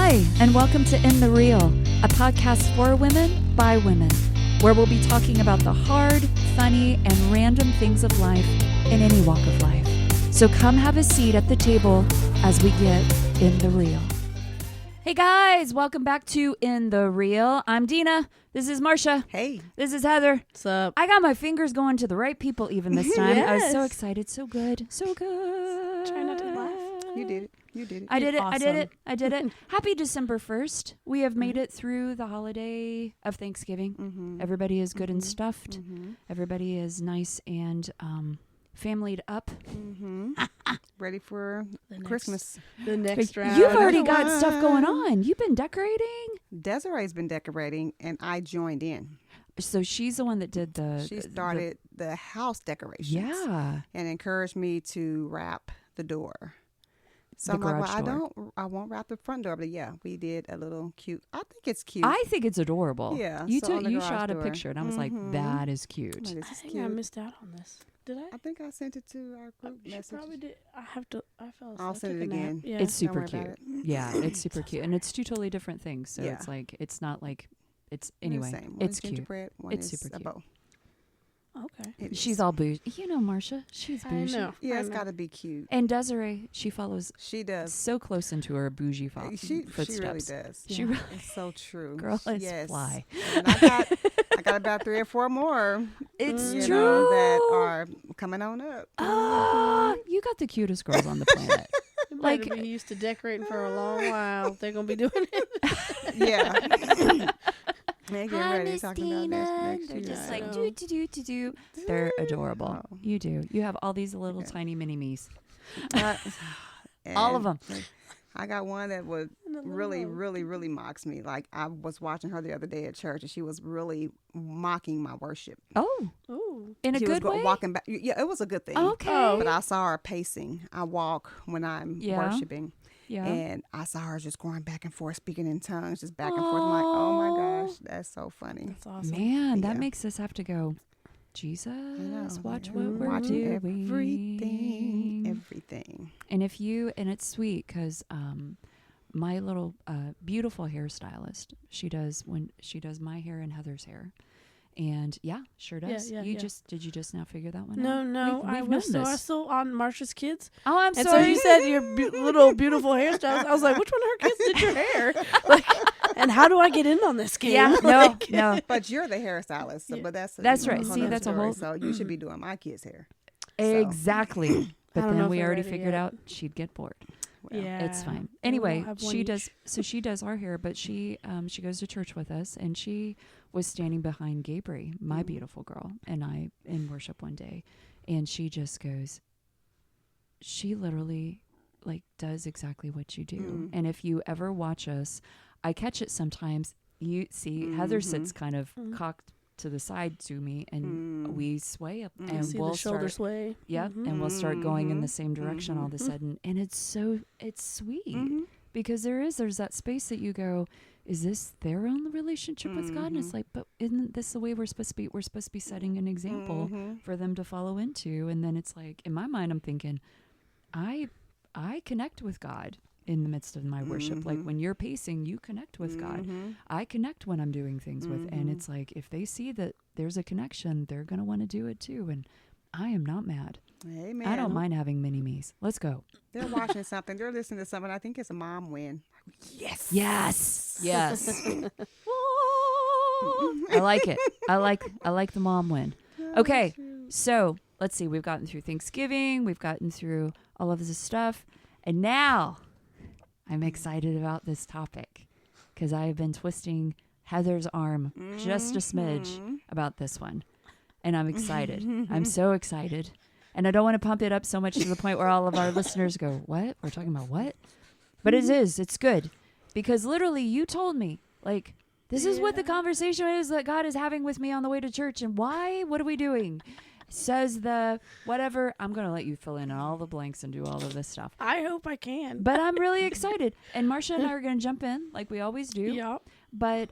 Hi, and welcome to In the Real, a podcast for women by women, where we'll be talking about the hard, funny, and random things of life in any walk of life. So come have a seat at the table as we get in the real. Hey guys, welcome back to In the Real. I'm Dina. This is Marcia. Hey. This is Heather. What's up? I got my fingers going to the right people even this time. Yes. I was so excited. So good. So good. Try not to laugh. You did it. You did it. I did it. Awesome. I did it. I did it. Happy December 1st. We have made it through the holiday of Thanksgiving. Mm-hmm. Everybody is good and stuffed. Everybody is nice and familyed up. Ready for Christmas. The next round. You've already got stuff going on. You've been decorating. Desiree's been decorating, and I joined in. So she's the one that did the... She started the house decorations. Yeah. And encouraged me to wrap the door. So The I'm like, garage well, door. I won't wrap the front door, but yeah, we did a little cute. I think it's cute. I think it's adorable. Yeah, You so on the you garage shot a door. picture, and I was like, that is I'm cute. like, this I is think cute. I missed out on this. Did I? I think I sent it to our group She message. probably did. I fell asleep. I'll send took it a nap. again. Yeah. It's super Don't worry cute. about it. Yeah, it's super cute. And it's two totally different things. So Yeah. it's like, it's not like, it's, They're the anyway, same. One it's is cute. gingerbread, one It's is super a cute. bow. Okay. It She's is. all bougie. You know, Marcia, she's I bougie. know. Yeah, I it's know. got to be cute. And Desiree, she follows She does. so close into her bougie She footsteps. really does. She Yeah. really, It's so true. girl is yes. fly. And I got about 3 or 4 more. It's you true. know, that are coming on up. Ah, you got the cutest girls on the planet. They Like- better be used to decorating for a long while. They're gonna be doing it. Yeah. They're getting Hi, ready Miss talking about next They're year. just I like, know. do. They're adorable. Oh. You do. You have all these little Yeah. tiny mini-me's. And All of them. I got one that would And a little really, one. really, really mocks me. Like, I was watching her the other day at church, and she was really mocking my worship. Oh, Ooh. in a She good was way? walking back. Yeah, it was a good thing. Okay. Oh. But I saw her pacing. I walk when I'm Yeah. worshiping. Yeah. And I saw her just going back and forth, speaking in tongues, just back and forth. I'm like, oh my gosh, that's so funny. That's awesome. Man, that Yeah. makes us have to go, Jesus, know, watch yeah. what we're Watching doing. everything. And if you, and it's sweet because my little beautiful hairstylist, she does my hair and Heather's hair. And yeah, sure does. Yeah, you yeah. did you just now figure that one No, out? no, We've I known was this. still on Marsha's kids. Oh, I'm And sorry. so you said your little beautiful hairstyles. I was like, which one of her kids did your hair? Like, and how do I get in on this game? Yeah, Like, no. But you're the hairstylist, so, Yeah. but that's That's a right. whole See, nother that's a story. whole- So you should be doing my kids' hair. Exactly. But I don't then know if we we're already ready figured yet. out she'd get bored. Well, Yeah. It's fine. And Anyway, we'll have one she each. does. So she does our hair, but she goes to church with us, and she was standing behind Gabriel, my beautiful girl, and I in worship one day, and she just goes. She literally, like, does exactly what you do, and if you ever watch us, I catch it sometimes. You see, Heather sits kind of cocked to the side to me, and we sway up, and see we'll the shoulder start. sway. Yep, and we'll start going in the same direction all of a sudden, and it's sweet because there's that space that you go, is this their own relationship with God? And it's like, but isn't this the way we're supposed to be? We're supposed to be setting an example for them to follow into, and then it's like, in my mind, I'm thinking, I connect with God in the midst of my worship. Like when you're pacing, you connect with God. I connect when I'm doing things with, and it's like, if they see that there's a connection, they're going to want to do it too. And I am not mad. Amen. I don't mind having mini-me's. Let's go. They're watching something. They're listening to something. I think it's a mom win. Yes. Yes. Yes. I like it. I like the mom win. Okay. So let's see. We've gotten through Thanksgiving. We've gotten through all of this stuff. And now I'm excited about this topic because I have been twisting Heather's arm just a smidge about this one. And I'm excited. I'm so excited. And I don't want to pump it up so much to the point where all of our listeners go, what? We're talking about what? But it is. It's good. Because literally you told me, like, this is what the conversation is that God is having with me on the way to church. And why? What are we doing? Says the whatever. I'm going to let you fill in all the blanks and do all of this stuff. I hope I can. But I'm really excited. And Marcia and I are going to jump in like we always do. Yeah. But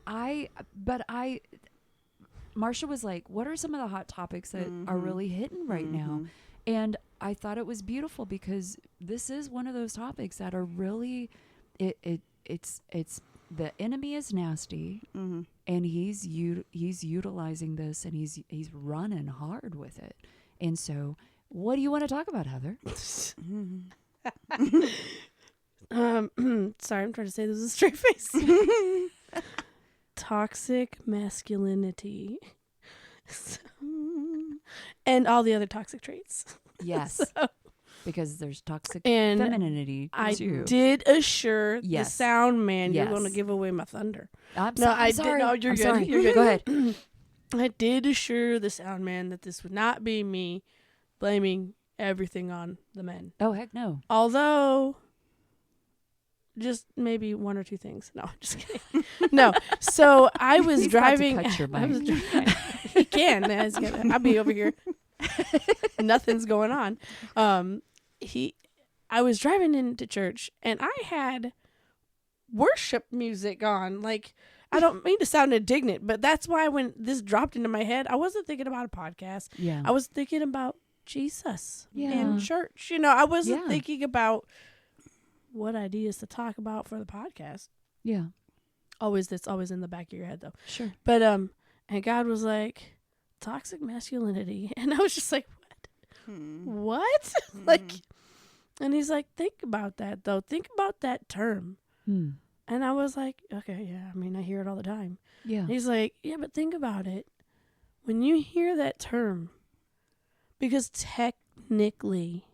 Marcia was like, what are some of the hot topics that are really hitting right now? And I thought it was beautiful because this is one of those topics that are really, it it's the enemy is nasty, Mm-hmm. and he's utilizing this, and he's running hard with it. And so, what do you want to talk about, Heather? Sorry, I'm trying to say this with a straight face. Toxic masculinity. And all the other toxic traits. Yes, So- because there's toxic And femininity I too. did assure the Yes. sound man you're Yes. going to give away my thunder. I'm No, I sorry. did. No, you're I'm good. sorry. You're good. Go ahead. I did assure the sound man that this would not be me blaming everything on the men. Oh heck no. Although, just maybe one or two things. No, I'm just kidding. No. So I was He's about to driving. cut your I was mic. he can. I'll be over here. Nothing's going on. I was driving into church and I had worship music on. Like, I don't mean to sound indignant, but that's why when this dropped into my head, I wasn't thinking about a podcast. Yeah. I was thinking about Jesus Yeah. and church. You know, I wasn't Yeah. thinking about what ideas to talk about for the podcast. Yeah. That's always in the back of your head though. Sure. But and God was like, toxic masculinity. And I was just like, what? Like, and he's like, think about that though. Think about that term. Hmm. And I was like, okay, yeah. I mean, I hear it all the time. Yeah. And he's like, yeah, but think about it. When you hear that term, because technically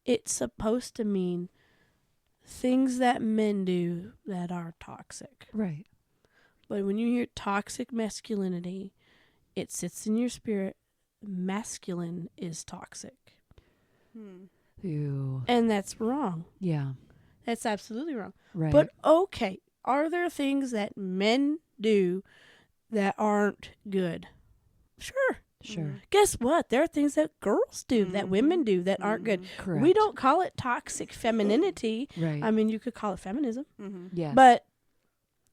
it's supposed to mean things that men do that are toxic. Right. But when you hear toxic masculinity, it sits in your spirit. Masculine is toxic. Ew. And that's wrong. Yeah. That's absolutely wrong. Right. But okay, are there things that men do that aren't good? Sure. sure. Guess what? There are things that girls do, that women do that aren't good. Correct. We don't call it toxic femininity. Right. I mean, you could call it feminism. Yes. But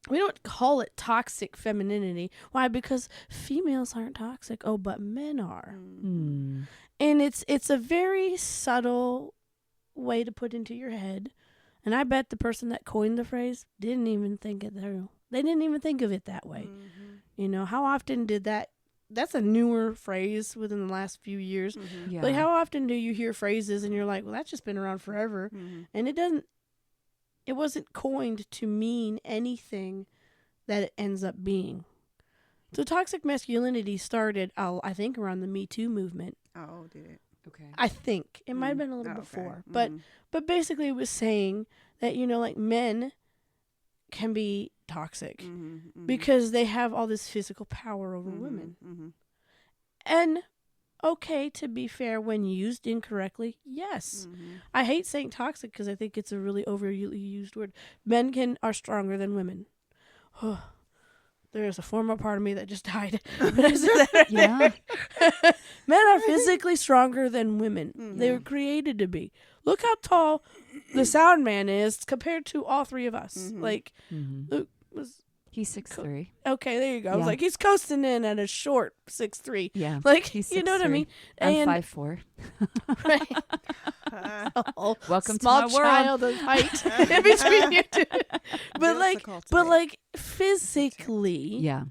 we don't call it toxic femininity. Why? Because females aren't toxic. Oh, but men are. Hmm. And it's a very subtle way to put into your head. And I bet the person that coined the phrase didn't even think it through. They didn't even think of it that way. You know, how often did that's a newer phrase within the last few years. Yeah. Like, how often do you hear phrases and you're like, well, that's just been around forever. And it wasn't coined to mean anything that it ends up being. So toxic masculinity started, I think, around the Me Too movement. Oh, did it? Okay. I think. It might have been a little Okay. before. But basically it was saying that, you know, like, men can be toxic because they have all this physical power over women. And okay, to be fair, when used incorrectly, yes. I hate saying toxic because I think it's a really overly used word. Men are stronger than women. There's a former part of me that just died. But I said that right Yeah. there. Men are physically stronger than women. They were created to be. Look how tall the sound man is compared to all three of us. Like, Luke was He's 6'3". okay. There you go. I was Yeah. like, he's coasting in at a short 6'3". Yeah. Like, He's you know what I 6'3". mean? I'm And 5'4". right. Oh, Welcome to small my world. child of height in between you two. But like, cultivate. physically, Yeah.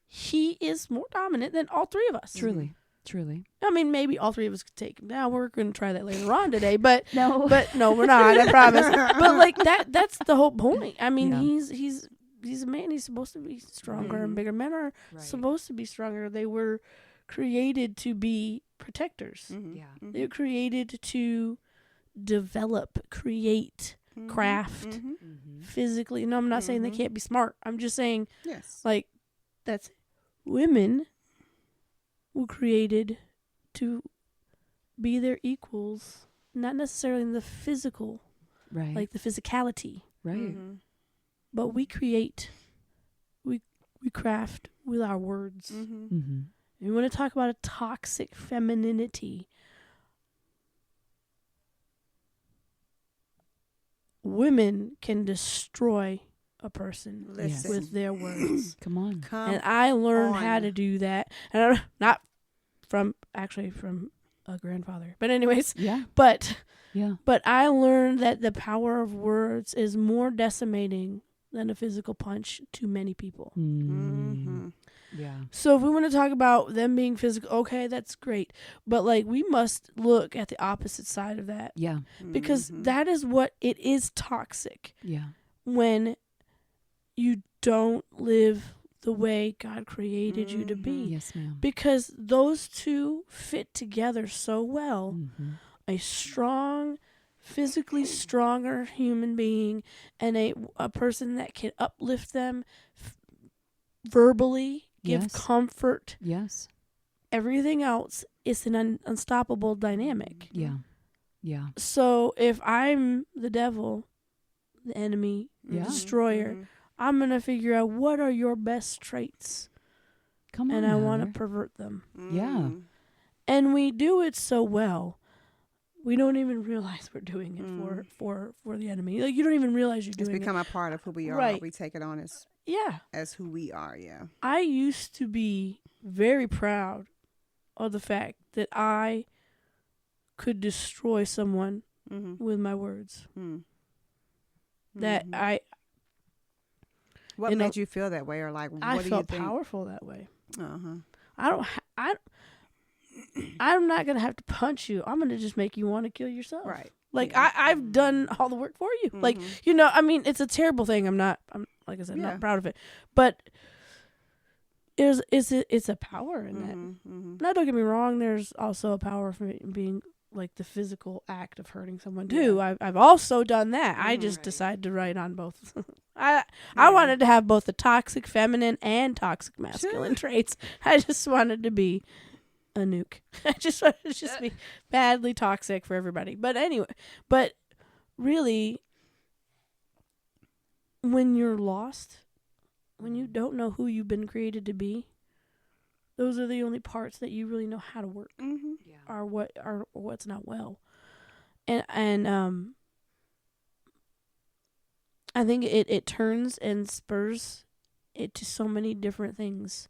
he is more dominant than all three of us. Truly. I mean, maybe all three of us could take him down. We're going to try that later on today, but No. but no, we're not. I promise. But like that's the whole point. I mean, Yeah. he's a man. He's supposed to be stronger and bigger. Men are Right. supposed to be stronger. They were created to be protectors. Yeah. They were created to develop, create, craft physically. No, I'm not saying they can't be smart. I'm just saying, Yes. like, that's women were created to be their equals, not necessarily in the physical, Right. like the physicality, right. but we create, we craft with our words. Mm-hmm. We want to talk about a toxic femininity. Women can destroy a person Listen. with their words. Come on. Come And I learned how on. to do that. And not from a grandfather. But anyways, Yeah. but Yeah. But I learned that the power of words is more decimating than a physical punch to many people. Mm-hmm. Yeah. So if we want to talk about them being physical, okay, that's great. But like we must look at the opposite side of that. Yeah. Because that is what it is toxic Yeah. when you don't live the way God created you to be. Yes, ma'am. Because those two fit together so well. Mm-hmm. A strong, physically stronger human being and a person that can uplift them verbally, give Yes. comfort. Yes. Everything else is an unstoppable dynamic. Yeah. Yeah. So if I'm the devil, the enemy, the Yeah. destroyer, I'm going to figure out what are your best traits. Come on. And I want to Heather. pervert them. Yeah. And we do it so well. We don't even realize we're doing it for the enemy. Like you don't even realize you're doing it. It's become a part of who we are. Right. We take it on as who we are. Yeah. I used to be very proud of the fact that I could destroy someone with my words. That What made you feel that way, or like what I do you felt think? powerful that way. Uh-huh. I'm not gonna have to punch you. I'm gonna just make you want to kill yourself. Right. Like Yeah. I've done all the work for you. Like I mean, it's a terrible thing. I'm like I said, not proud of it. But it's a power in that. Now, don't get me wrong. There's also a power for it being like the physical act of hurting someone too. I've also done that. I just decided to write on both. I wanted to have both the toxic feminine and toxic masculine traits. I just wanted to be a nuke. I just wanted to just be badly toxic for everybody. But anyway, really, when you're lost, when you don't know who you've been created to be, those are the only parts that you really know how to work. Are what's not well. And I think it turns and spurs it to so many different things.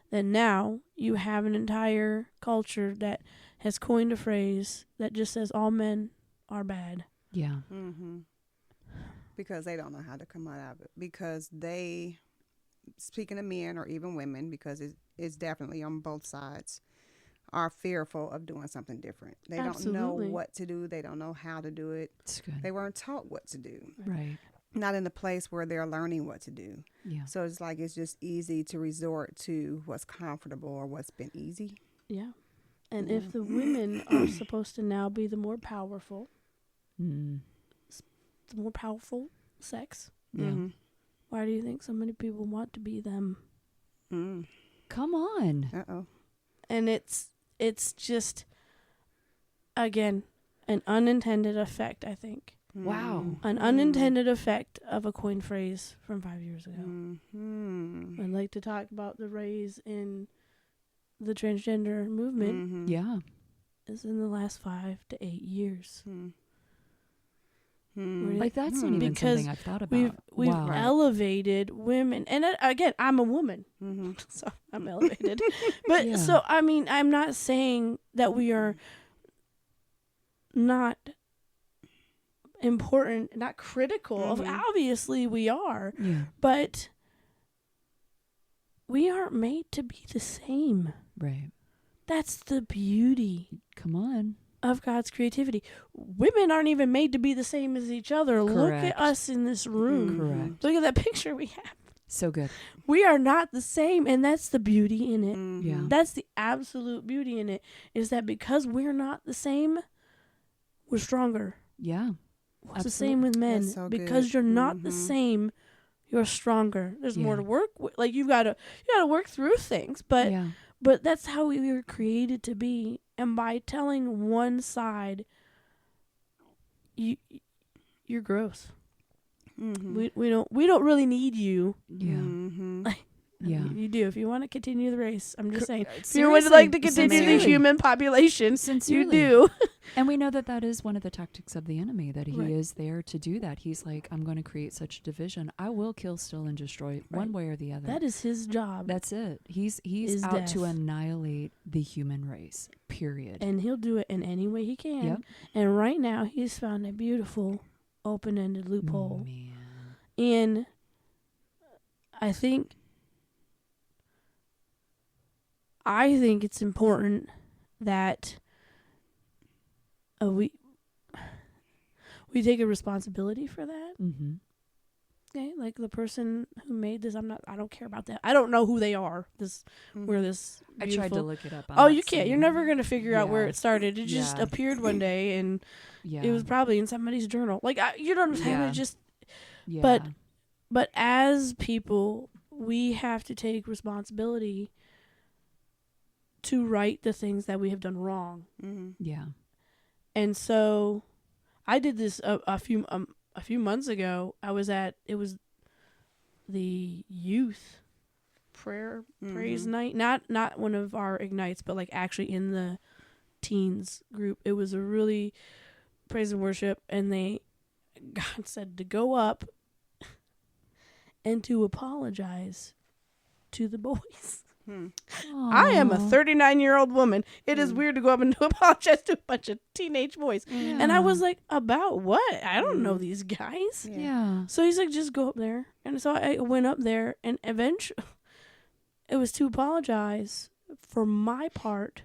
Then now you have an entire culture that has coined a phrase that just says all men are bad. Yeah. Because they don't know how to come out of it. Because they, speaking of men or even women, because it's definitely on both sides, are fearful of doing something different. They don't know what to do. They don't know how to do it. That's good. They weren't taught what to do. Right. Not in a place where they're learning what to do. Yeah. So it's like it's just easy to resort to what's comfortable or what's been easy. Yeah. And if the women are supposed to now be the more powerful, the more powerful sex, why do you think so many people want to be them? Come on. Uh-oh. And it's just, again, an unintended effect, I think. Wow. An unintended effect of a coined phrase from 5 years ago. I'd like to talk about the rise in the transgender movement. Yeah. Is in the last 5 to 8 years. Like that's not even something I've thought about. We've elevated women, and again, I'm a woman, so I'm elevated. But so I mean, I'm not saying that we are not important, not critical. Obviously, we are, but we aren't made to be the same. Right. That's the beauty. Come on. Of God's creativity. Women aren't even made to be the same as each other. Correct. Look at us in this room. Correct. Look at that picture we have. So good. We are not the same, and that's the beauty in it. Yeah. That's the absolute beauty in it, is that because we're not the same, we're stronger. Yeah. It's the same with men. That's so because good. you're not the same, you're stronger. There's more to work with. Like you gotta work through things, but that's how we were created to be. And by telling one side, you're gross. We don't really need you. Yeah. Yeah. You do. If you want to continue the race, I'm just saying. If you Seriously, would like to continue the human population, Sincerely. you do. And we know that is one of the tactics of the enemy, that he Right. is there to do that. He's like, I'm going to create such a division. I will kill, steal, and destroy one way or the other. That is his job. That's it. He's Is out death. to annihilate the human race. Period. And he'll do it in any way he can. Yep. And right now, he's found a beautiful open-ended loophole. Man. And I think it's important that we take a responsibility for that. Mm-hmm. Okay, like the person who made this, I don't care about that. I don't know who they are. Where this I tried to look it up. You can't. You're never gonna figure out where it started. It just appeared one day, and it was probably in somebody's journal. Like you know what I'm saying? Yeah. It just. Yeah. But as people, we have to take responsibility to right the things that we have done wrong. Mm-hmm. Yeah. And so, I did this a few months ago. It was the youth praise night. Not one of our ignites, but like actually in the teens group. It was a really praise and worship, and God said to go up and to apologize to the boys. I am a 39-year-old woman. It is weird to go up and to apologize to a bunch of teenage boys. Yeah. And I was like, about what? I don't know these guys. Yeah. So he's like, just go up there. And so I went up there, and eventually it was to apologize for my part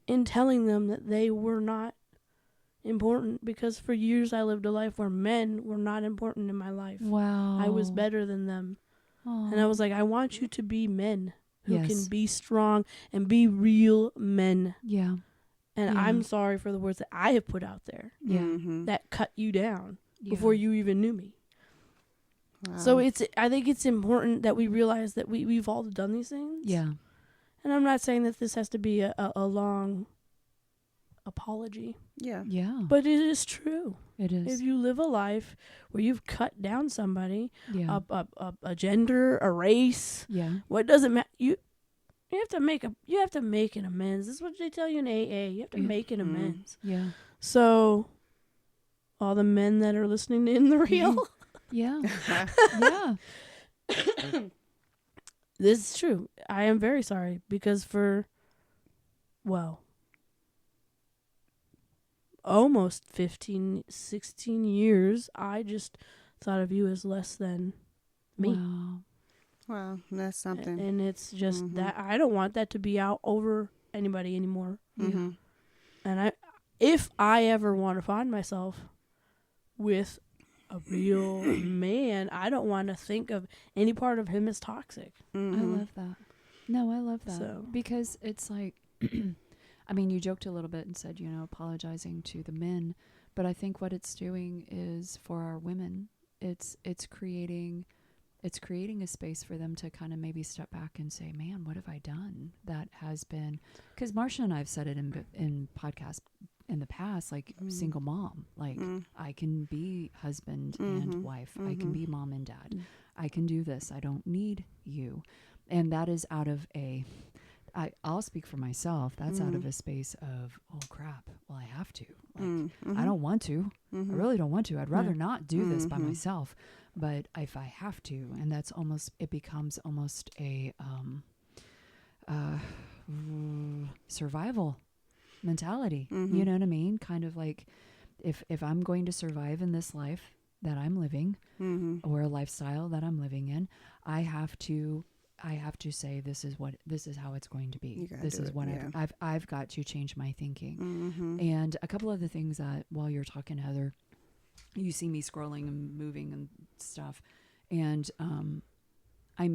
in telling them that they were not important, because for years I lived a life where men were not important in my life. Wow. I was better than them. Aww. And I was like, I want you to be men who Yes. can be strong and be real men. Yeah. And Yeah. I'm sorry for the words that I have put out there Yeah. Mm-hmm. that cut you down Yeah. before you even knew me. Wow. So I think it's important that we realize that we've all done these things. Yeah. And I'm not saying that this has to be a long apology, Yeah. Yeah. but it is true. It is. If you live a life where you've cut down somebody, Yeah. a gender, a race, Yeah. what doesn't matter, you have to make an amends. This is what they tell you in AA. You have to Yeah. make an amends. Yeah. So, all the men that are listening to In the Real, Yeah. Yeah. this is true. I am very sorry, because almost 15, 16 years, I just thought of you as less than me. Wow. Wow, that's something. And it's just Mhm. that I don't want that to be out over anybody anymore. Mm-hmm. And if I ever want to find myself with a real man, I don't want to think of any part of him as toxic. Mm-hmm. I love that. No, I love that. So- Because it's like, I mean, you joked a little bit and said, apologizing to the men, but I think what it's doing is for our women, it's creating a space for them to kind of maybe step back and say, man, what have I done that has been, because Marcia and I have said it in podcasts in the past, like single mom, like I can be husband and wife. I can be mom and dad. I can do this. I don't need you. And that is out of I'll speak for myself. That's out of a space of, oh crap, well, I have to. Like, I don't want to. I really don't want to. I'd rather not do this by myself. But if I have to, and it becomes almost a survival mentality. You know what I mean? Kind of like, if I'm going to survive in this life that I'm living, or a lifestyle that I'm living in, I have to say, this is how it's going to be. This is what I've got to change my thinking. And a couple of the things that, while you're talking, Heather, you see me scrolling and moving and stuff, and I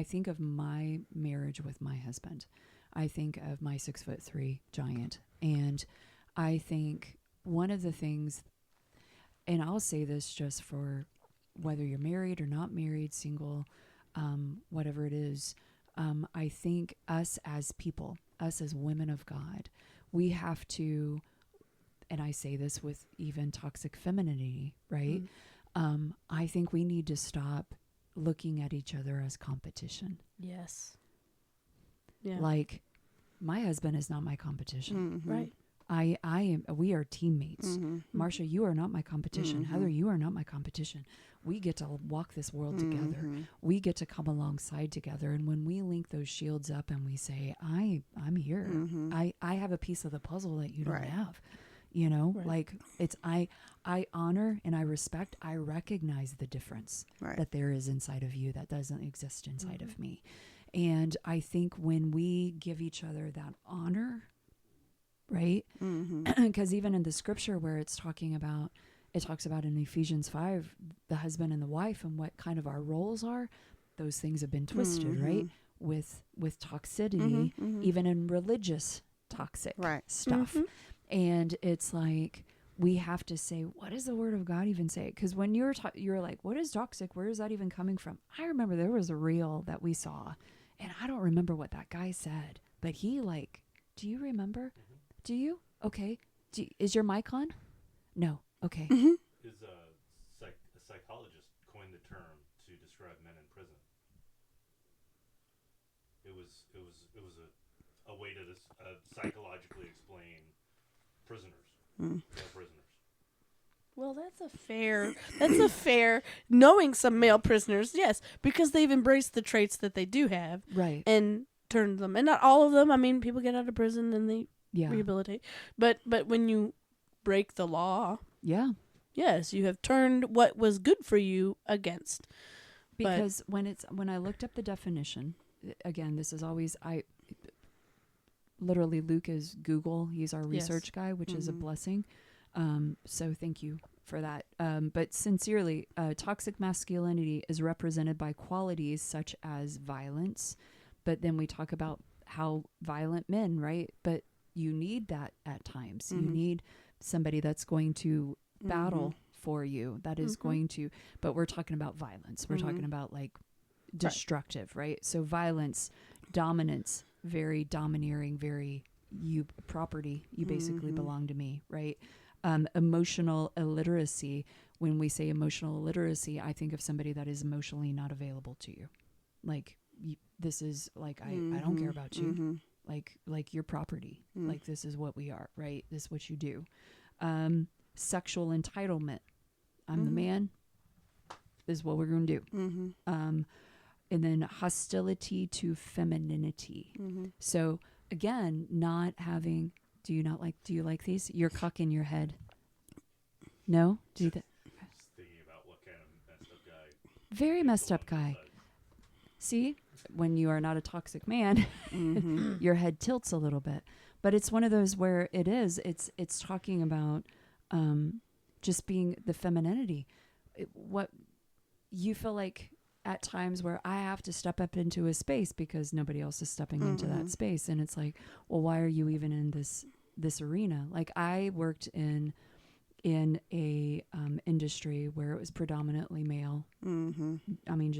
think of my marriage with my husband. I think of my 6'3" giant, and I think one of the things, and I'll say this just for whether you're married or not married, single, whatever it is, I think us as people, us as women of God, we have to, and I say this with even toxic femininity, right? I think we need to stop looking at each other as competition. Yes. Yeah. Like, my husband is not my competition. Right. I am, we are teammates. Marcia, you are not my competition. Heather, you are not my competition. We get to walk this world together. We get to come alongside together. And when we link those shields up and we say, I'm here. I have a piece of the puzzle that you don't have. You know, like it's, I honor and I respect, I recognize the difference that there is inside of you that doesn't exist inside of me. And I think when we give each other that honor, right? Because even in the scripture where it talks about in Ephesians 5, the husband and the wife and what kind of our roles are, those things have been twisted, right? With toxicity, even in religious toxic stuff. And it's like, we have to say, what does the word of God even say? Because when you're like, what is toxic? Where is that even coming from? I remember there was a reel that we saw, and I don't remember what that guy said, but he like, do you remember? Do you? Okay. Is your mic on? No. Okay. Is a psychologist coined the term to describe men in prison. It was a way to psychologically explain prisoners, male prisoners. Well, that's a fair, knowing some male prisoners, yes, because they've embraced the traits that they do have. Right. And turned them. And not all of them. I mean, people get out of prison and they rehabilitate. But when you break the law, yes, you have turned what was good for you against. Because when I looked up the definition, again, this is always, literally Luke is Google. He's our research guy, which is a blessing. So thank you for that. But sincerely, toxic masculinity is represented by qualities such as violence. But then we talk about how violent men, right? But you need that at times. You need somebody that's going to battle for you, that is going to, but we're talking about violence. We're talking about like destructive, right? So violence, dominance, very domineering, very property, you basically belong to me, right? Emotional illiteracy. When we say emotional illiteracy, I think of somebody that is emotionally not available to you. Like, this is like, I don't care about you. Like your property. Like, this is what we are, right? This is what you do. Sexual entitlement. I'm the man. This is what we're going to do. And then hostility to femininity. So again, not having, do you like these? You're cocking your head. No? Do you Just thinking about what kind of messed up guy. Very messed up guy. See, when you are not a toxic man, your head tilts a little bit. But it's one of those where it's talking about just being the femininity. What you feel like at times where I have to step up into a space because nobody else is stepping into that space. And it's like, well, why are you even in this arena? Like, I worked in a industry where it was predominantly male. I mean,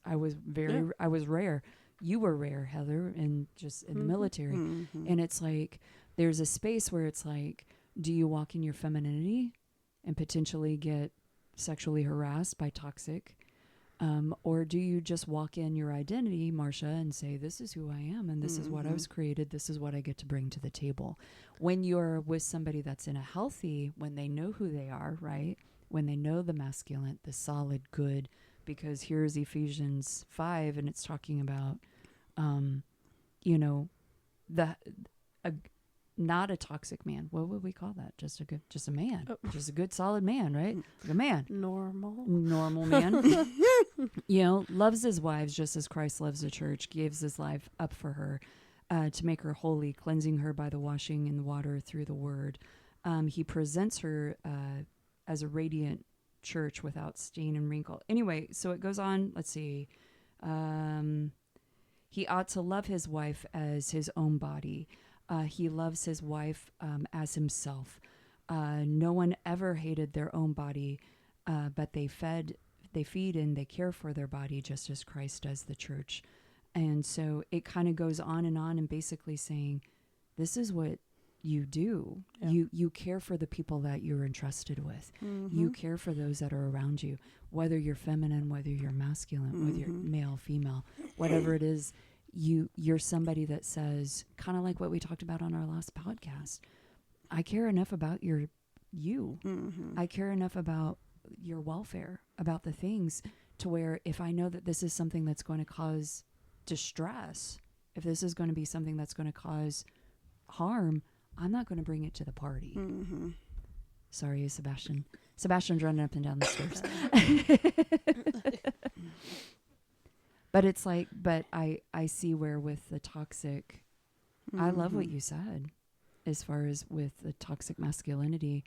I was rare. You were rare, Heather, and just in the military. And it's like, there's a space where it's like, do you walk in your femininity and potentially get sexually harassed by toxic? Or do you just walk in your identity, Marcia, and say, this is who I am, and this is what I was created, this is what I get to bring to the table. When you're with somebody that's in a healthy, when they know who they are, right? When they know the masculine, the solid good, because here's Ephesians 5, and it's talking about, not a toxic man. What would we call that? Just a man. Just a good, solid man, right? Like a man. Normal man. Loves his wives just as Christ loves the church, gives his life up for her, to make her holy, cleansing her by the washing in the water through the word. He presents her as a radiant church without stain and wrinkle. Anyway, so it goes on. Let's see. He ought to love his wife as his own body. He loves his wife as himself. No one ever hated their own body, but they feed and they care for their body just as Christ does the church. And so it kind of goes on and basically saying, this is what you do. Yeah. You care for the people that you're entrusted with. You care for those that are around you, whether you're feminine, whether you're masculine, whether you're male, female, whatever it is. You're somebody that says, kind of like what we talked about on our last podcast, I care enough about you. Mm-hmm. I care enough about your welfare, about the things to where if I know that this is something that's going to cause distress, if this is going to be something that's going to cause harm, I'm not going to bring it to the party. Mm-hmm. Sorry, Sebastian. Sebastian's running up and down the stairs. But it's like, but I see where with the toxic, I love what you said as far as with the toxic masculinity,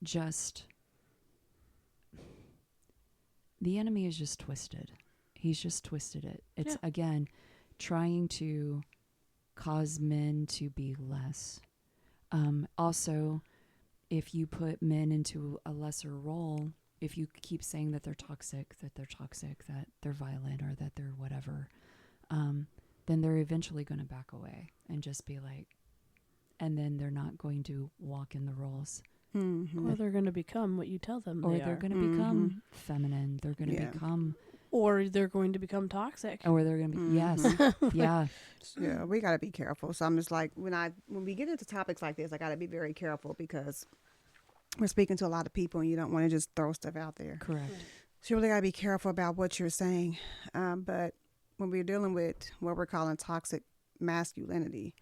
just the enemy is just twisted. He's just twisted it. It's again trying to cause men to be less. Also, if you put men into a lesser role, if you keep saying that they're toxic, that they're violent, or that they're whatever, then they're eventually going to back away and just be like, and then they're not going to walk in the roles. Mm-hmm. Or they're going to become what you tell them Or they they're are. going to become feminine. They're going to become... Or they're going to become toxic. Or they're going to be... Yes. Yeah. Yeah, we got to be careful. So I'm just like, when we get into topics like this, I got to be very careful because we're speaking to a lot of people and you don't want to just throw stuff out there. Correct. So you really got to be careful about what you're saying. But when we're dealing with what we're calling toxic masculinity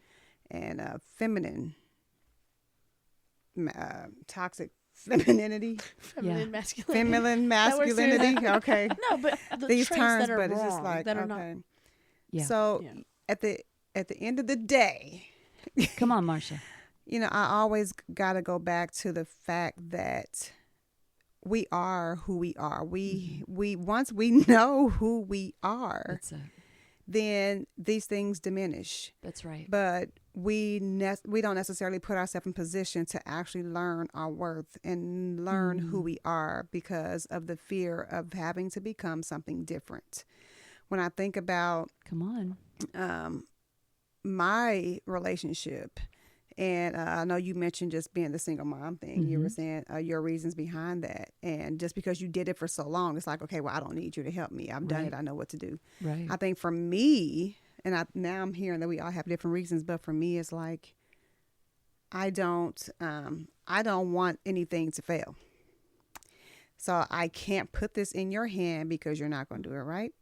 and toxic femininity, Feminine masculinity. feminine masculinity. Okay. No, but These traits terms, that are but wrong, it's just like, that are okay. not. Yeah. So at the end of the day, Come on, Marsha. you know, I always got to go back to the fact that we are who we are. We once we know who we are, then these things diminish. That's right. But we don't necessarily put ourselves in position to actually learn our worth and learn who we are because of the fear of having to become something different. When I think about my relationship, and I know you mentioned just being the single mom thing. You were saying your reasons behind that. And just because you did it for so long, it's like, okay, well, I don't need you to help me. I've done it. I know what to do. Right. I think for me, and now I'm hearing that we all have different reasons, but for me, it's like, I don't want anything to fail. So I can't put this in your hand because you're not going to do it right.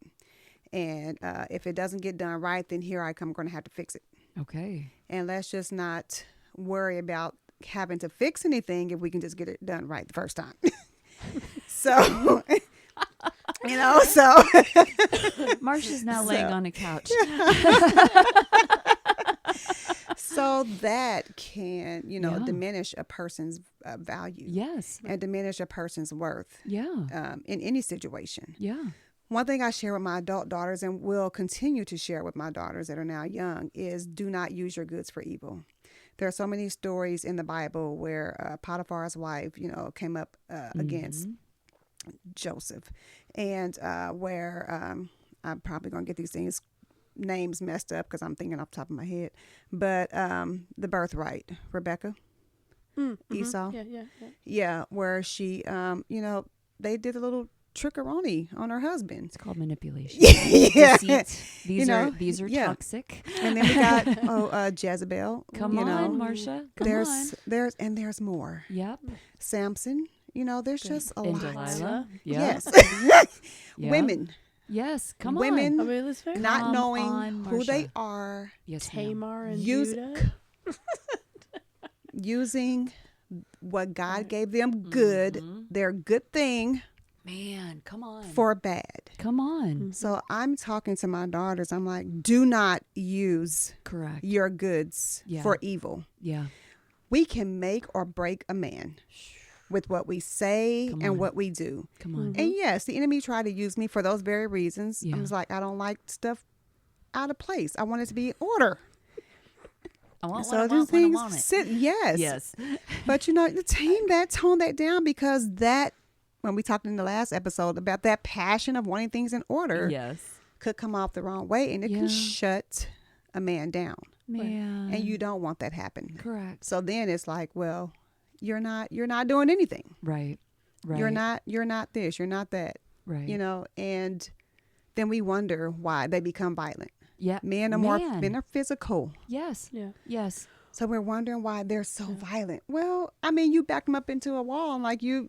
And if it doesn't get done right, then here I come, I'm going to have to fix it. Okay. And let's just not worry about having to fix anything if we can just get it done right the first time. So, so. Marsha's now laying on a couch. So that can, diminish a person's value. Yes. And diminish a person's worth. Yeah. In any situation. Yeah. One thing I share with my adult daughters and will continue to share with my daughters that are now young is do not use your goods for evil. There are so many stories in the Bible where Potiphar's wife, came up against Joseph, and where I'm probably going to get these names messed up because I'm thinking off the top of my head, but the birthright, Rebecca, Esau. Yeah, where she, they did a little trickeroni on her husband. It's called manipulation. Yeah. Deceit. These are toxic. And then we got Jezebel. Come on, Marsha. There's more. Yep. Samson. There's just a lot. Delilah. Yes. Yeah. Women. Yes. Come Women on. not knowing who they are. Yes, Tamar and Judah. Using what God gave them good, their good thing. Man, come on. For bad. Come on. So I'm talking to my daughters. I'm like, do not use your goods for evil. Yeah. We can make or break a man with what we say and what we do. Come on. And yes, the enemy tried to use me for those very reasons. Yeah. I was like, I don't like stuff out of place. I want it to be in order. I want so what I want when I want it. Yes. But tone that down because that, when we talked in the last episode about that passion of wanting things in order, could come off the wrong way and it can shut a man down. Man. And you don't want that happen. Correct. So then it's like, well, you're not doing anything. Right. You're not this, you're not that. Right. And then we wonder why they become violent. Yeah. Men are physical. Yes. Yeah. Yes. So we're wondering why they're so violent. Well, I mean, you backed them up into a wall, and like you're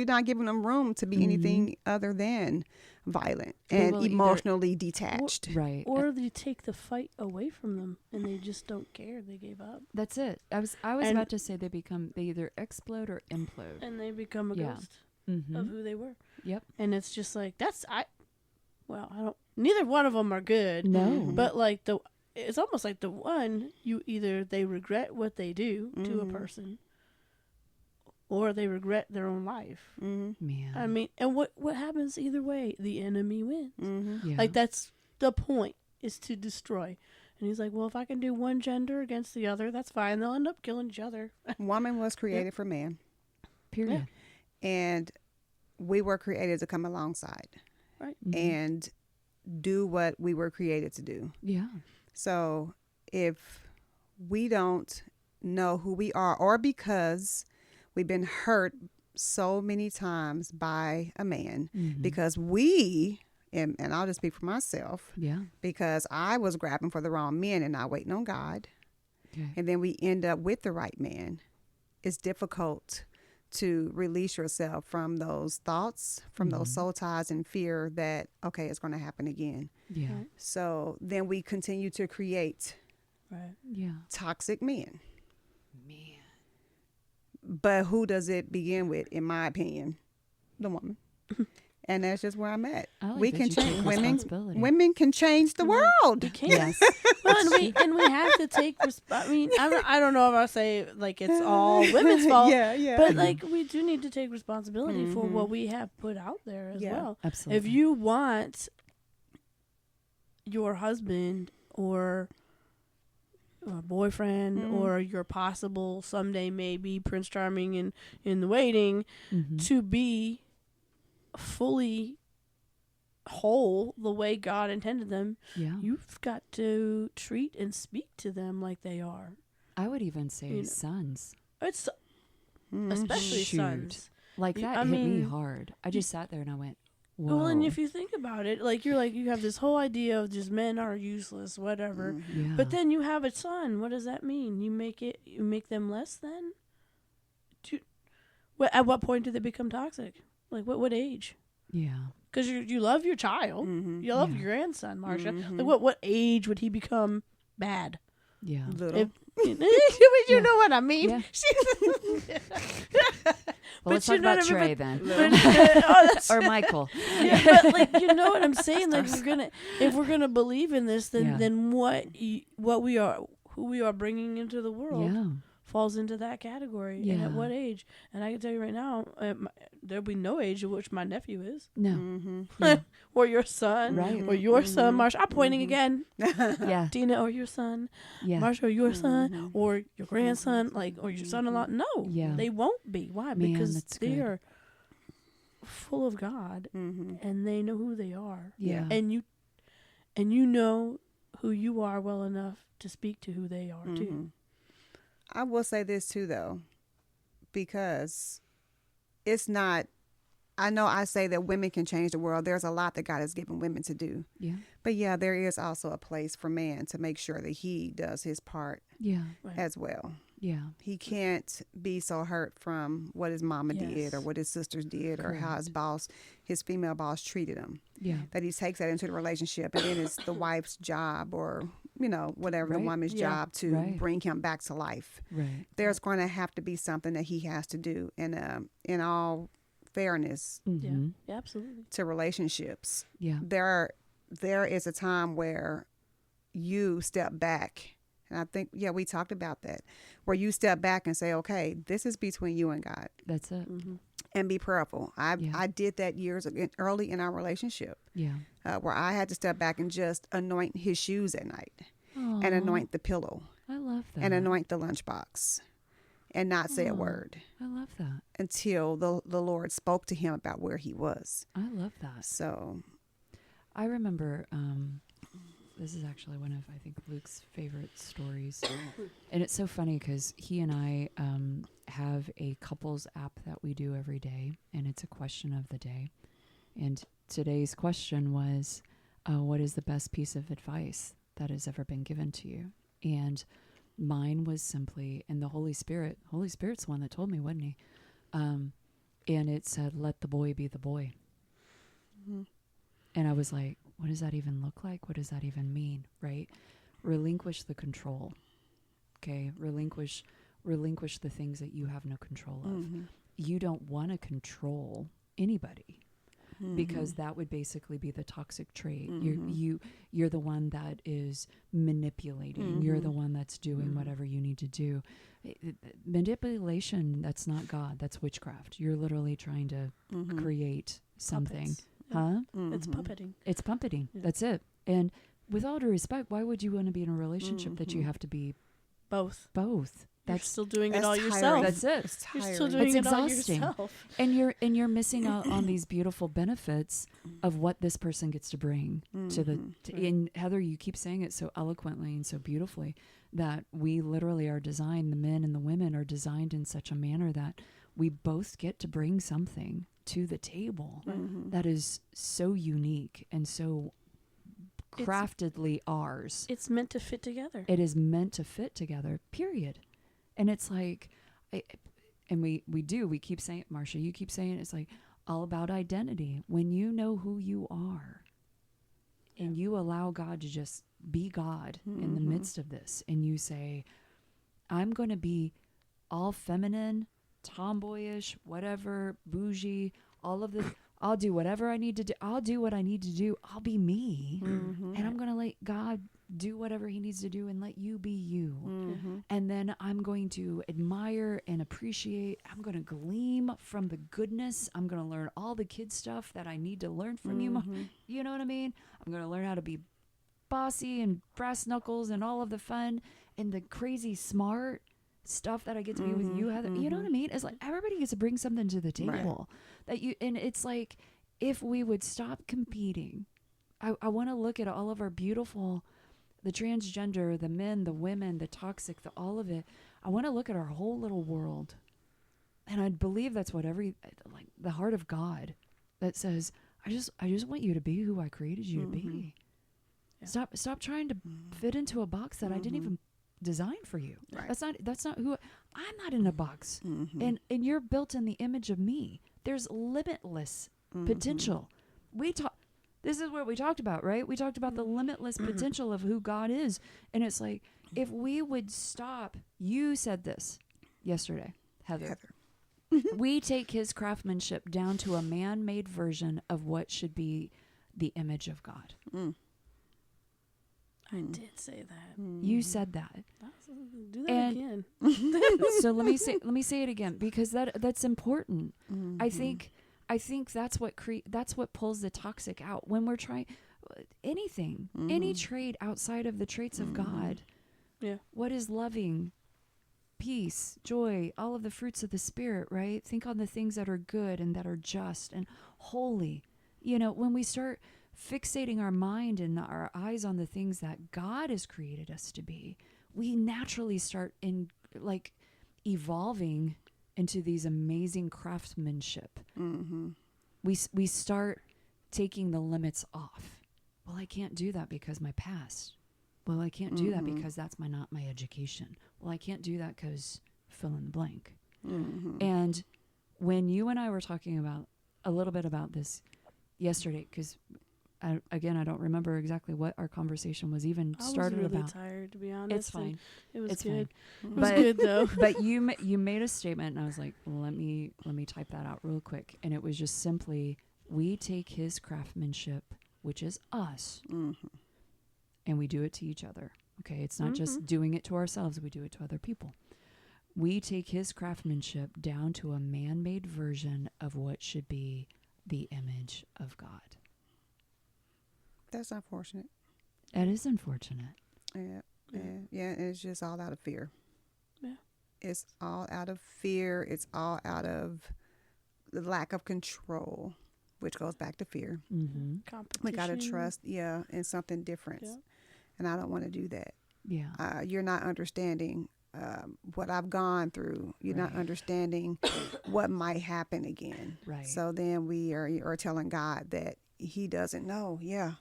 not giving them room to be anything other than violent They and will either- emotionally detached. Right. Or they take the fight away from them and they just don't care. They gave up. That's it. I was And- about to say they either explode or implode. And they become a Yeah. ghost Mm-hmm. of who they were. Yep. And it's just like, neither one of them are good. No. But like it's almost like the one, they regret what they do to a person or they regret their own life. Mm-hmm. Man. I mean, and what happens either way? The enemy wins. Mm-hmm. Yeah. Like that's the point, is to destroy. And he's like, well, if I can do one gender against the other, that's fine. They'll end up killing each other. Woman was created for man, Period. and we were created to come alongside Right. Mhm. and do what we were created to do. Yeah. So if we don't know who we are, or because we've been hurt so many times by a man, Mhm. because we, and I'll just speak for myself, Yeah. because I was grabbing for the wrong men and not waiting on God, Okay. and then we end up with the right man, it's difficult to release yourself from those thoughts, from those soul ties and fear that, okay, it's going to happen again. Yeah. Right. So then we continue to create Right. Yeah. toxic men. Man. But who does it begin with, in my opinion? The woman. And that's just where I'm at. I like We that can you take change responsibility. women can change the world. You can't. Yes. Well, and we have to take. I mean, I don't know if I say like it's all women's fault. Yeah. But like we do need to take responsibility for what we have put out there as Yeah. well. Absolutely. If you want your husband or a boyfriend or your possible someday maybe Prince Charming in the waiting Mhm. to be fully whole the way God intended them, Yeah. you've got to treat and speak to them like they are. I would even say You know. sons. It's Mhm. especially Shoot. sons. Like that I hit me mean, hard. I just sat there and I went, whoa. Well, and if you think about it, you have this whole idea of just men are useless, whatever. Mm-hmm. yeah. But then you have a son. What does that mean? You make them less than? At what point do they become toxic? Like what age? yeah. Because you love your child, Mhm. you love Yeah. your grandson, Marsha. Mhm. Like what age would he become bad? Yeah. Little. If, you know what I mean? Yeah. But Well, let's you talk know about what I mean? Trey then. Oh, that's Or Michael. yeah, but like you know what I'm saying. Like if we're gonna believe in this, then Yeah. then what we are, who we are bringing into the world, Yeah. falls into that category. And Yeah. at what age? And I can tell you right now, there'll be no age at which my nephew is, No. Mm-hmm. Yeah. or your son, Right. or your son, Marsha. I'm pointing again, Yeah. Dina, or your son, Yeah. Marsha, or your son, or your grandson, or your son-in-law. No, Yeah. they won't be. Why? Man, Because that's they good. are full of God, and they know who they are. Yeah. And you know who you are well enough to speak to who they are too. I will say this too, though, because it's not, I know I say that women can change the world. There's a lot that God has given women to do. Yeah. But yeah, there is also a place for man to make sure that he does his part Yeah. Right. as well. Yeah. He can't be so hurt from what his mama did Yes. or what his sisters did or how his female boss treated him. Yeah. That he takes that into the relationship, and then it's the wife's job or, whatever, the Right. woman's Yeah. job to Right. bring him back to life. Right. There's going to have to be something that he has to do. And in all fairness Mm-hmm. Yeah, absolutely. to relationships, Yeah. there is a time where you step back. And I think, we talked about that, where you step back and say, okay, this is between you and God, That's it. and be prayerful. Yeah. I did that early in our relationship, Yeah. where I had to step back and just anoint his shoes at night and Aw, anoint the pillow I love that. and anoint the lunchbox and not say a word I love that. until the Lord spoke to him about where he was. I love that. So, I remember this is actually one of, I think, Luke's favorite stories. And it's so funny because he and I have a couples app that we do every day, and it's a question of the day. And today's question was, what is the best piece of advice that has ever been given to you? And Mine was simply, and Holy Spirit's the one that told me, wasn't he? And it said, let the boy be the boy. Mm-hmm. And I was like, what does that even look like? What does that even mean? Right? Relinquish the control. Okay. Relinquish the things that you have no control of. Mm-hmm. You don't want to control anybody. Mm-hmm. Because that would basically be the toxic trait. Mm-hmm. You're the one that is manipulating. Mm-hmm. You're the one that's doing Mm-hmm. whatever you need to do. Manipulation, that's not God. That's witchcraft. You're literally trying to Mm-hmm. create something. Puppets. Huh? Mm-hmm. It's puppeting. It's puppeting. Yeah. That's it. And with all due respect, why would you want to be in a relationship that you Mhm. have to be Both. both? You're That's still doing it that's all tiring. yourself. that's it. It's You're tiring. still doing It's it all exhausting. yourself. And you're missing out on these beautiful benefits of what this person gets to bring to the Mhm. and Heather, you keep saying it so eloquently and so beautifully that we literally are designed, the men and the women are designed in such a manner that we both get to bring something to the table Mhm. that is so unique and so It's- craftedly ours. It's meant to fit together. It is meant to fit together, period. And it's like, we keep saying it, Marcia, you keep saying it, it's like all about identity. When you know who you are and you allow God to just be God in the Mhm. midst of this, and you say, I'm going to be all feminine, tomboyish, whatever, bougie, all of this. I'll do whatever I need to do. I'll do what I need to do. I'll be me. Mhm. And I'm going to let God do whatever he needs to do and let you be you. Mhm. And then I'm going to admire and appreciate. I'm going to gleam from the goodness. I'm going to learn all the kid stuff that I need to learn from you. Mhm. You know what I mean? I'm going to learn how to be bossy and brass knuckles and all of the fun and the crazy smart stuff that I get to be with you, Heather. You know what I mean? It's like everybody gets to bring something to the table and it's like, if we would stop competing, I want to look at all of our beautiful, the transgender, the men, the women, the toxic, all of it. I want to look at our whole little world. And I believe that's what the heart of God that says, I just want you to be who I created you to be. Yeah. Stop trying to fit into a box that I didn't even design for you. Right. That's not who I'm not in a box. Mhm. And you're built in the image of me. There's limitless potential. This is what we talked about, right? We talked about the limitless potential of who God is. And it's like, if we would stop, you said this yesterday, Heather. We take his craftsmanship down to a man-made version of what should be the image of God. I did say that. You said that. Do that And- again. So let me say it again, because that's important. I think that's what pulls the toxic out when we're trying anything, any trait outside of the traits of God. Yeah. What is loving, peace, joy, all of the fruits of the Spirit, right? Think on the things that are good and that are just and holy. You know, when we start fixating our mind and our eyes on the things that God has created us to be, we naturally start evolving into these amazing craftsmanship. We start taking the limits off. Well, I can't do that because my past. Well, I can't do that because that's not my education. Well, I can't do that because fill in the blank. And when you and I were talking about a little bit about this yesterday, because I don't remember exactly what our conversation was even started I was really about. tired, to be honest. It's fine. It was It's good. fine. It was good though. But you made a statement, and I was like, let me type that out real quick. And it was just simply, we take his craftsmanship, which is us, and we do it to each other. Okay, it's not just doing it to ourselves; we do it to other people. We take his craftsmanship down to a man-made version of what should be the image of God. That's unfortunate. That is unfortunate. Yeah. It's just all out of fear. Yeah. It's all out of fear. It's all out of the lack of control, which goes back to feir. Mm-hmm. Competition. We got to trust, in something different. Yeah. And I don't want to do that. Yeah. You're not understanding what I've gone through. You're not Right. understanding what might happen again. Right. So then we are telling God that he doesn't know. Yeah.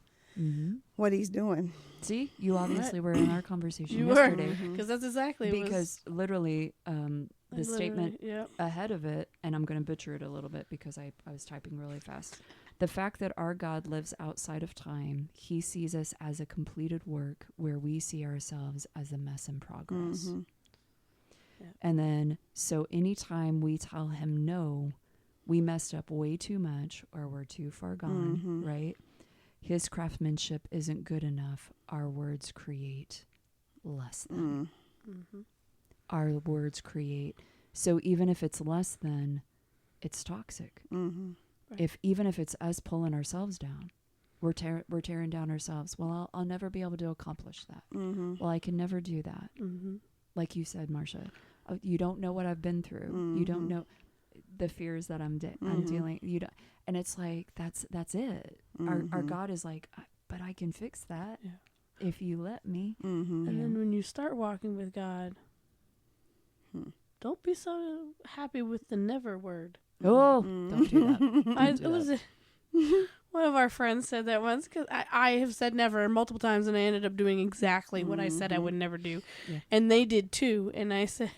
what he's doing. See, you obviously were in our conversation You yesterday. were, because that's exactly Because literally, the statement Yep. ahead of it, and I'm going to butcher it a little bit because I was typing really fast. The fact that our God lives outside of time, he sees us as a completed work where we see ourselves as a mess in progress. Yeah. And then, so anytime we tell him no, we messed up way too much or we're too far gone, right? His craftsmanship isn't good enough. Our words create less than. Our words create. So even if it's less than, it's toxic. Right. Even if it's us pulling ourselves down, we're tearing down ourselves. Well, I'll never be able to accomplish that. Well, I can never do that. Like you said, Marcia, you don't know what I've been through. You don't know the fears that I'm dealing. You don't, and it's like that's it. Our God is like, but I can fix that if you let me. And then when you start walking with God, don't be so happy with the never word. Oh, don't do that. One of our friends said that once, because I have said never multiple times, and I ended up doing exactly what I said I would never do, and they did too. And I said,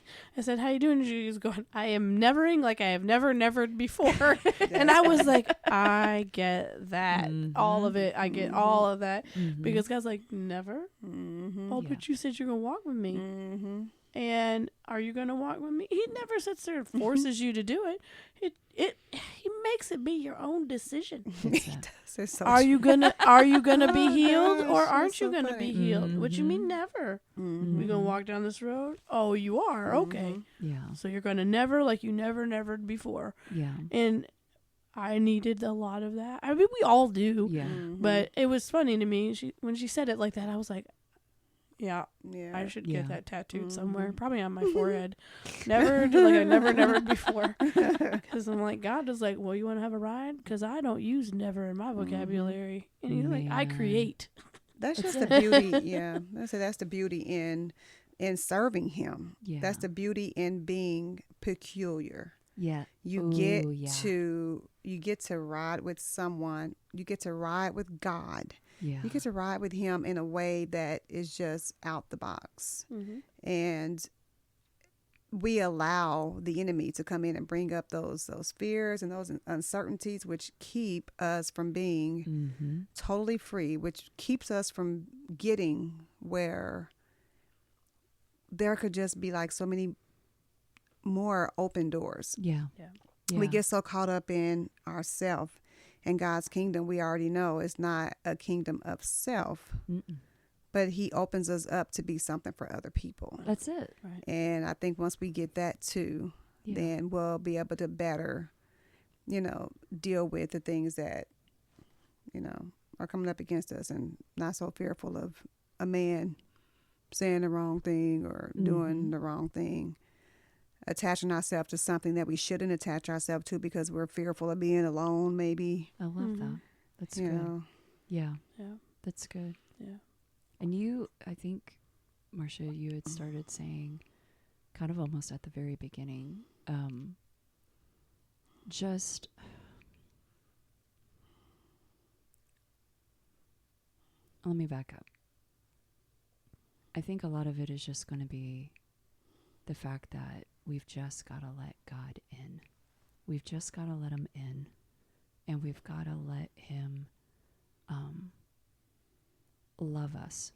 how you doing? She was going, I am nevering like I have nevered before. And I was like, I get that, all of it. I get all of that, because God's like, never. Oh, but you said you're gonna walk with me. And are you going to walk with me? He never sits there and forces you to do it. He makes it be your own decision. Are you gonna be healed, or aren't you gonna be healed? What you mean never? We gonna walk down this road? Oh, you are? Okay. Yeah. So you're gonna never like you nevered before. Yeah. And I needed a lot of that. I mean, we all do. Yeah. But it was funny to me. When she said it like that, I was like, yeah, I should get Yeah. that tattooed somewhere, probably on my forehead. Never, like I never before. Because I'm like, God is like, well, you want to have a ride? Because I don't use never in my vocabulary. And he's like, I create. That's just the beauty. Yeah, that's the beauty in serving him. Yeah. That's the beauty in being peculiar. Yeah. You get to ride with someone. You get to ride with God. Yeah. You get to ride with him in a way that is just out the box. And we allow the enemy to come in and bring up those fears and those uncertainties, which keep us from being totally free, which keeps us from getting where there could just be like so many more open doors. Yeah. We get so caught up in ourself. And God's kingdom, we already know, is not a kingdom of self, but he opens us up to be something for other people. That's it. Right. And I think once we get that too, then we'll be able to better, deal with the things that, are coming up against us, and not so fearful of a man saying the wrong thing or doing the wrong thing. Attaching ourselves to something that we shouldn't attach ourselves to because we're fearful of being alone, maybe. I love that. That's good. Yeah. That's good. Yeah. And you, I think, Marcia, you had started saying kind of almost at the very beginning, just let me back up. I think a lot of it is just going to be the fact that we've just got to let God in. We've just got to let him in. And we've got to let him love us.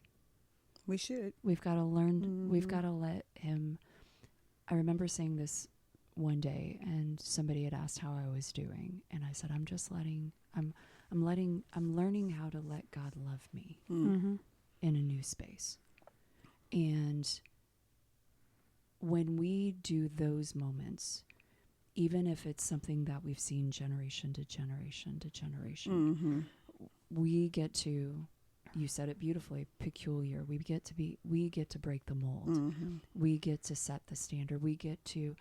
We should. We've got to learn. We've got to let him. I remember saying this one day, and somebody had asked how I was doing, and I said, I'm learning how to let God love me in a new space. And when we do those moments, even if it's something that we've seen generation to generation to generation, we get to, you said it beautifully, peculiar. We get to break the mold. We get to set the standard. And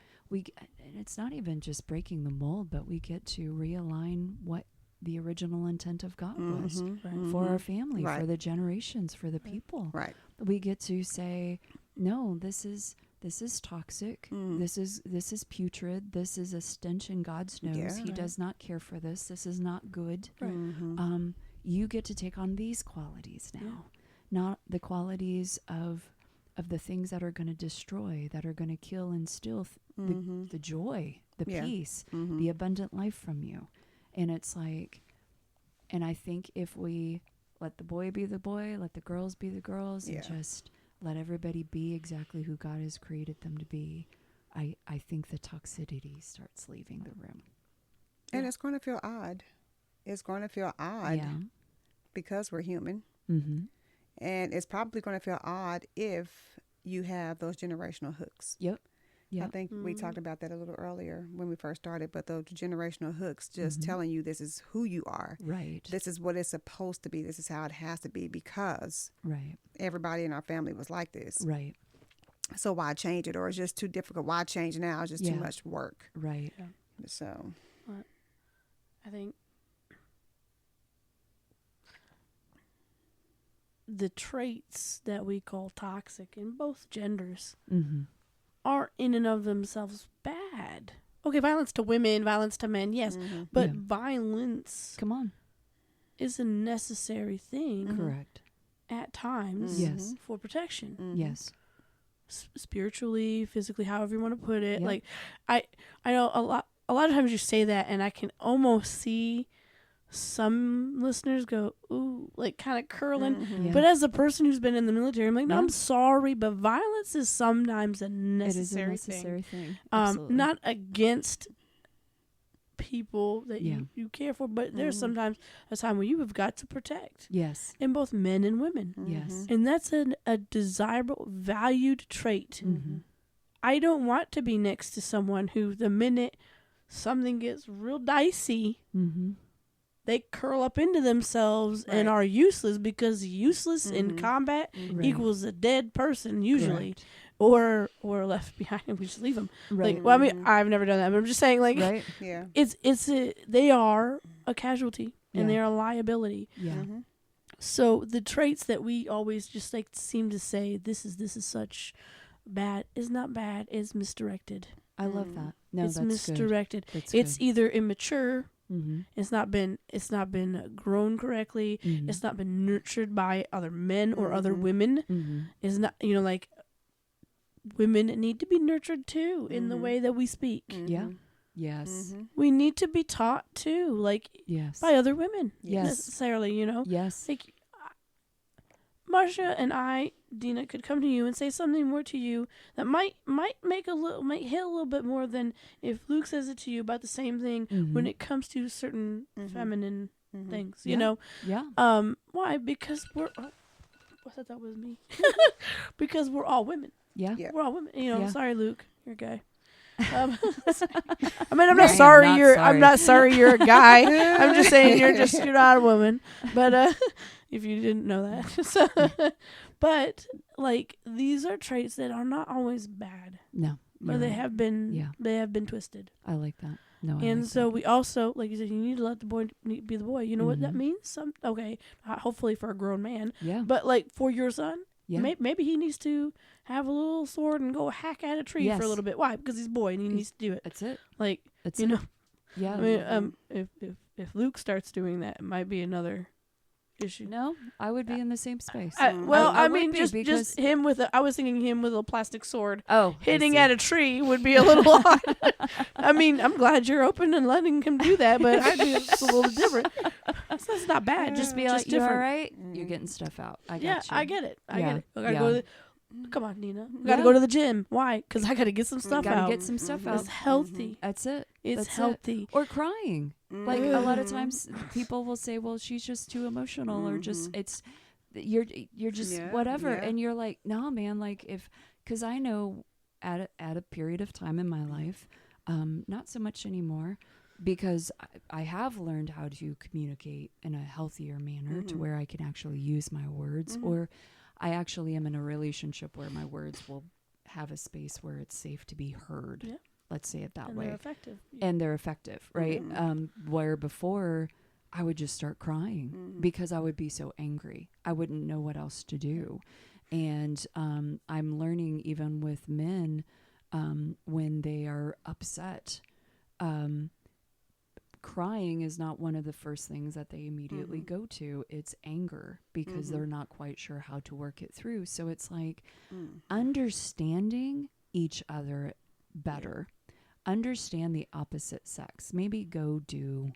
it's not even just breaking the mold, but we get to realign what the original intent of God was for our family, for the generations, for the people. Right. We get to say, no, this is toxic. This is putrid. This is a stench in God's nose. He does not care for this. This is not good. you get to take on these qualities now, not the qualities of the things that are going to destroy, that are going to kill and steal the joy, the peace, the abundant life from you. And it's like, and I think if we let the boy be the boy, let the girls be the girls, and just let everybody be exactly who God has created them to be, I think the toxicity starts leaving the room. And it's going to feel odd. It's going to feel odd because we're human. Mm-hmm. And it's probably going to feel odd if you have those generational hooks. Yep. I think we talked about that a little earlier when we first started, but those generational hooks just telling you this is who you are. Right. This is what it's supposed to be. This is how it has to be because everybody in our family was like this. Right. So why change it? Or it's just too difficult. Why change now? It's just too much work. Right. Yeah. So I think the traits that we call toxic in both genders are in and of themselves bad. Okay, violence to women, violence to men, yes. But violence is a necessary thing. Correct. At times. Yes. For protection. Yes. Spiritually, physically, however you want to put it. Like I know a lot of times you say that and I can almost see some listeners go, ooh, like kind of curling. But as a person who's been in the military, I'm like, no, I'm sorry, but violence is sometimes a necessary, thing. Not against people that you care for, but there's sometimes a time where you have got to protect. Yes. In both men and women. Yes. And that's a desirable, valued trait. I don't want to be next to someone who the minute something gets real dicey, they curl up into themselves and are useless, because useless in combat equals a dead person usually. Or left behind and we just leave them. Right. Like, well, I mean, I've never done that, but I'm just saying, like, they are a casualty and they are a liability. Yeah. So the traits that we always just like seem to say, this is such bad, is not bad, is misdirected. I love that. No, it's that's misdirected. Good. That's it's good. either immature. It's not been grown correctly. It's not been nurtured by other men or other women. It's not, like, women need to be nurtured too in the way that we speak. Yeah. Yes. We need to be taught too, like, by other women. Yes. Necessarily, Yes. Like, Marcia and I, Dina, could come to you and say something more to you that might hit a little bit more than if Luke says it to you about the same thing when it comes to certain feminine things, you know? Yeah. Why? Because we're... I thought that was me. Because we're all women. Yeah. We're all women. Sorry, Luke. You're a guy. I mean, I'm not sorry you're a guy. I'm just saying you're not a woman. But if you didn't know that. But like, these are traits that are not always bad. No. But they have been twisted. I like that. No. And so we also, like you said, you need to let the boy be the boy. You know what that means? Hopefully for a grown man. Yeah. But like for your son, yeah. maybe he needs to have a little sword and go hack at a tree for a little bit. Why? Because he's a boy and he needs to do it. That's it. Like, That's you know. Yeah. I mean, if Luke starts doing that, it might be another issue. No, I would be in the same space. I mean, just him with I was thinking him with a plastic sword. Oh, hitting at a tree would be a little odd. I mean, I'm glad you're open and letting him do that, but I'd be a little different. So it's not bad. Just be like, you all right? You're getting stuff out. I got you. I get it. I Yeah. get it. I gotta go to come on, Nina. We gotta go to the gym. Why? Because I gotta get some stuff out. Gotta get some stuff out. It's healthy. That's it. It's That's healthy. It. Or crying. Like a lot of times people will say, well, she's just too emotional or just you're just whatever. And you're like, no, man, like because I know at a period of time in my life, not so much anymore, because I have learned how to communicate in a healthier manner to where I can actually use my words, or I actually am in a relationship where my words will have a space where it's safe to be heard. Yeah. Let's say it that way. They're effective. And they're effective, right? Where before I would just start crying because I would be so angry. I wouldn't know what else to do. And I'm learning even with men when they are upset, crying is not one of the first things that they immediately go to. It's anger because they're not quite sure how to work it through. So it's like understanding each other better. Understand the opposite sex. Maybe go do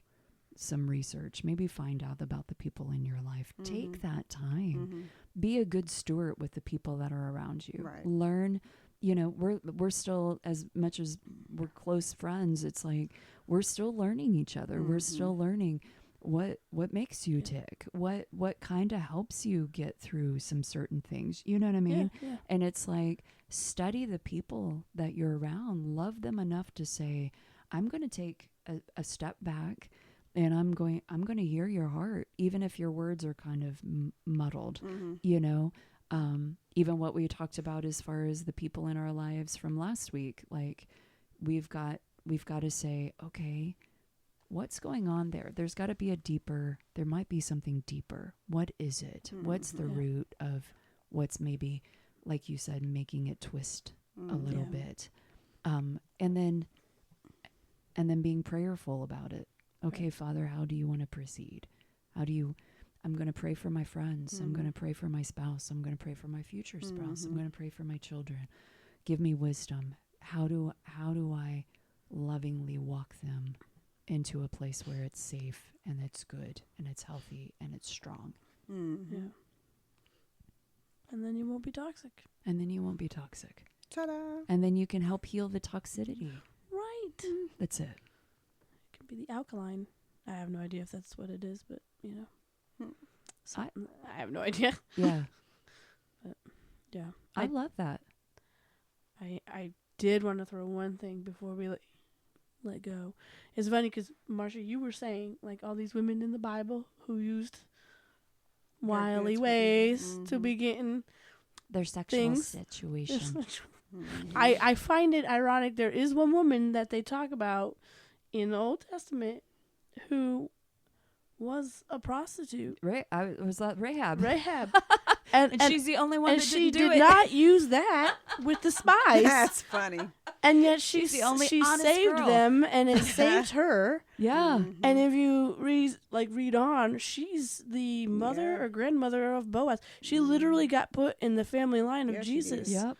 some research. Maybe find out about the people in your life. Take that time. Be a good steward with the people that are around you. Right. Learn. You know, we're still, as much as we're close friends, it's like we're still learning each other. We're still learning what makes you tick, what kind of helps you get through some certain things. You know what I mean? Yeah. And it's like, study the people that you're around. Love them enough to say, I'm going to take a step back, and I'm going to hear your heart, even if your words are kind of muddled. You know. Even what we talked about as far as the people in our lives from last week, like we've got to say, okay, what's going on there? There's got to be there might be something deeper. What is it? What's the root of what's maybe, like you said, making it twist a little bit? And then being prayerful about it. Okay, Father, how do you want to proceed? I'm going to pray for my friends. I'm going to pray for my spouse. I'm going to pray for my future spouse. I'm going to pray for my children. Give me wisdom. How do I lovingly walk them into a place where it's safe and it's good and it's healthy and it's strong? Yeah. And then you won't be toxic. Ta-da. And then you can help heal the toxicity. Right. That's it. It could be the alkaline. I have no idea if that's what it is, but you know. I have no idea. Yeah. But, yeah. I love that. I did want to throw one thing before we let go. It's funny because, Marsha, you were saying, like, all these women in the Bible who used wily ways to be getting their sexual things. situation. I find it ironic. There is one woman that they talk about in the Old Testament who was a prostitute. Was that Rahab? Rahab. and she's the only one and that she didn't do did it. not use that with the spies. That's funny. And yet she the only she honest saved girl. them, and it saved her. Yeah. And if you read on, she's the mother or grandmother of Boaz. She literally got put in the family line of Yeah, she Jesus. did. Yep.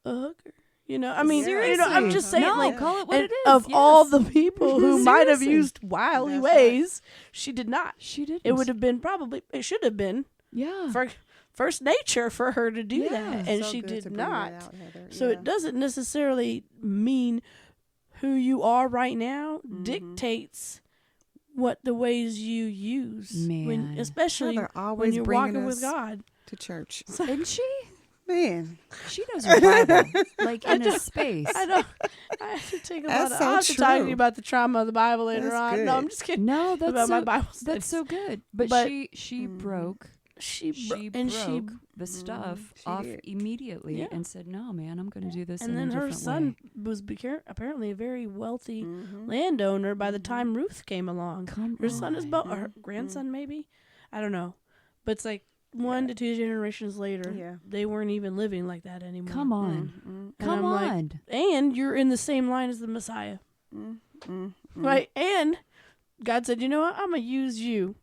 A hooker. You know, I mean, Seriously. I'm just saying, No, like, call it what and it is. of Yes. all the people who might have Seriously. used wily That's ways, she did not. She didn't. It would have been it should have been Yeah. for first nature for her to do that, and So she good did to bring that not. out, Heather. So it doesn't necessarily mean who you are right now dictates what the ways you use, Man. especially Heather when always you're bringing walking us with God. to church. Isn't she? Man, She knows her Bible. Like in a space. I have to take a lot That's of. so I'll have to talk to true. you about the trauma of the Bible later That's on. good. No, I'm just kidding. No, that's about so, my Bible that's studies. so good. But she broke She she and broke the stuff she off did. immediately Yeah. and said, "No, man, I'm going to do this." and in then a her different son way. was apparently a very wealthy landowner by the time Ruth came along. Come Her son is on. about her grandson, maybe. I don't know, but it's like 1 to 2 generations later, they weren't even living like that anymore. Come on, And come I'm like, on. and you're in the same line as the Messiah, right? And God said, "You know what? I'm gonna use you,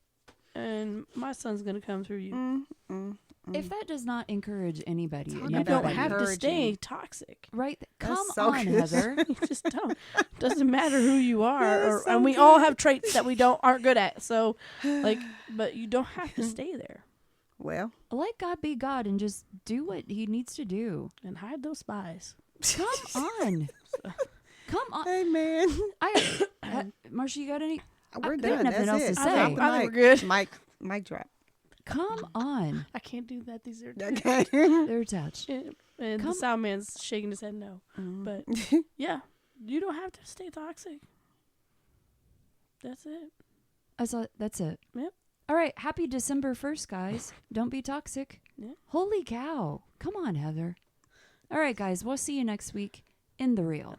and my son's gonna come through you. If that does not encourage anybody, Talk in You your about don't body, have to encouraging. stay toxic. right? That's Come so on, good. Heather. You just don't. Doesn't matter who you are, That's so and we all have traits that we aren't good at. So, like, but you don't have to stay there Well, Let God be God and just do what He needs to do. and hide those spies. Come on, come on. hey man, Marcia, you got any? we're they have done. nothing That's else it. to Drop say. the I think mic. we're good. Mic drop. Come on. I can't do that. These are Okay. They're attached. and the Come- sound man's shaking his head no. But yeah, you don't have to stay toxic. That's it. That's it. Yep. All right. Happy December 1st, guys. Don't be toxic. Yeah. Holy cow. Come on, Heather. All right, guys. We'll see you next week in The Real.